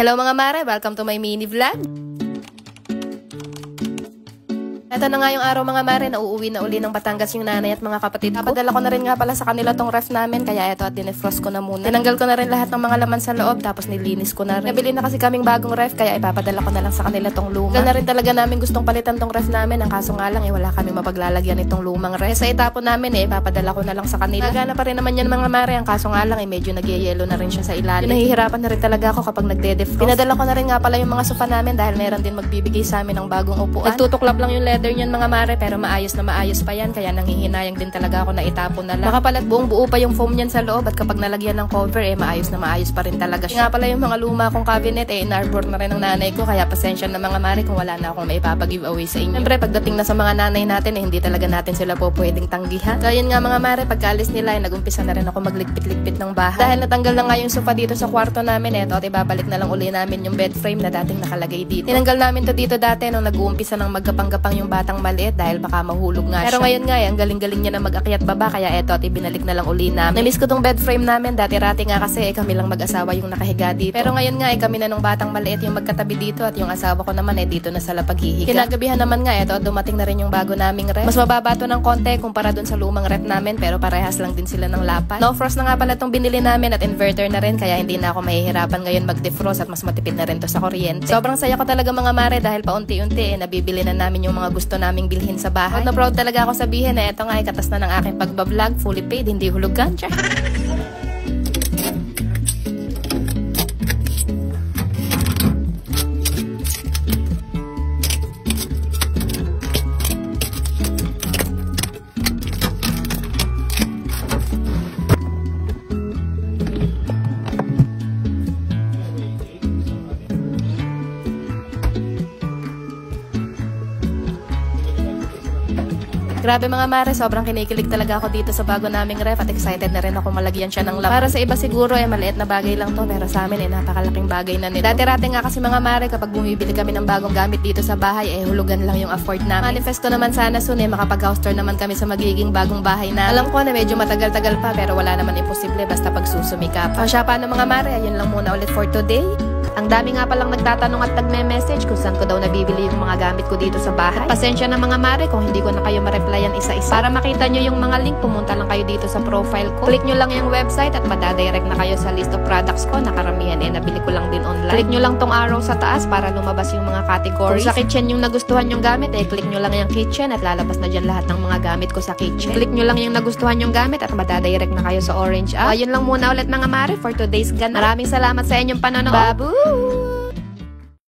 Hello mga mare, welcome to my mini vlog. Ito na nga yung araw mga mare, nauuwi na uli ng Batangas yung nanay at mga kapatid ko. Napadala ko na rin nga pala sa kanila tong ref namin, kaya ito at dinefrost ko na muna. Tinanggal ko na rin lahat ng mga laman sa loob, tapos nilinis ko na rin. Nabili na kasi kaming bagong ref, kaya ipapadala ko na lang sa kanila tong luma. Tagal na rin talaga namin gustong palitan tong ref namin, ang kaso nga lang wala kami mapaglalagyan itong lumang ref. Sa itapon namin ipapadala ko na lang sa kanila. Nagana pa rin naman yan mga mare, ang kaso nga lang medyo nagyayelo na rin siya sa ilalim. Nahihirapan na rin talaga ako kapag nagde-defrost. Pinadala ko na rin nga pala yung mga sofa namin dahil meron din magbibigay sa amin ng bagong upuan. Nagtutuklap lang yung leather niyan mga mare, pero maayos na maayos pa yan, kaya nanghihinayang din talaga ako na itapon na lang. Baka pala't buong buo pa yung foam niyan sa loob at kapag nalagyan ng cover maayos na maayos pa rin talaga siya. Nga pala yung mga luma kong cabinet in-arbor na rin ng nanay ko, kaya pasensya na mga mare kung wala na akong maipapag-giveaway sa inyo. Siyempre pagdating na sa mga nanay natin hindi talaga natin sila po pwedeng tanggihan. Kaya yun nga mga mare, pagkaalis nila nagumpisa na rin ako magligpit-ligpit ng bahay. Dahil natanggal na nga yung sofa dito sa kwarto namin, at ibabalik na lang uli namin yung bed frame na dating nakalagay dito. Tinanggal namin to dito dati nung nag-uumpisa ng magkapang-gapang yung batang maliit dahil baka mahulog nga pero siya. Ngayon nga ang galing-galing niya na mag-akyat baba, kaya eto at ibinalik na lang uli namin. Namiss ko tong bed frame namin, dati-rati nga kasi kami lang mag-asawa yung nakahiga dito. Pero ngayon nga kami na nung batang maliit yung magkatabi dito at yung asawa ko naman dito na sa lapaghihiga. Kinagabihan naman nga eto dumating na rin yung bago naming ref. Mas mababa to ng konti kumpara dun sa lumang ref namin, pero parehas lang din sila ng lapat. No frost na nga pala tong binili namin at inverter na rin, kaya hindi na ako mahihirapan ngayon mag-defrost at mas matipid na rin to sa kuryente. Sobrang saya ko talaga mga mare dahil paunti-unti nabibili na namin yung mga gusto naming bilhin sa bahay. Proud talaga ako sabihin na ito nga ay katas na ng aking pagbablog, fully paid, hindi hulugan. Grabe mga mare, sobrang kinikilig talaga ako dito sa bago naming ref at excited na rin ako malagyan siya ng lab. Para sa iba siguro maliit na bagay lang to, pero sa amin napakalaking bagay na nito. Dati-rati nga kasi mga mare, kapag bumibili kami ng bagong gamit dito sa bahay hulugan lang yung afford namin. Manifest ko naman sana soon makapag-house tour naman kami sa magiging bagong bahay na. Alam ko na medyo matagal-tagal pa, pero wala naman imposible basta pagsusumikap. O siya, paano mga mare, ayun lang muna ulit for today. Ang dami nga palang nagtatanong at nagme-message kung saan ko daw nabibili yung mga gamit ko dito sa bahay. At pasensya na mga mare kung hindi ko na kayo ma-replyan isa-isa. Para makita nyo yung mga link, pumunta lang kayo dito sa profile ko. Click nyo lang yung website at madadirect na kayo sa list of products ko. Nakaramihan nabili ko lang din online. Click nyo lang tong arrow sa taas para lumabas yung mga categories. Kung sa kitchen yung nagustuhan yung gamit, click nyo lang yung kitchen at lalabas na dyan lahat ng mga gamit ko sa kitchen. Click nyo lang yung nagustuhan yung gamit at madadirect na kayo sa orange app. Ayun lang muna ulit mga mare for today's gana. Maraming salamat sa inyong panonood. Babu!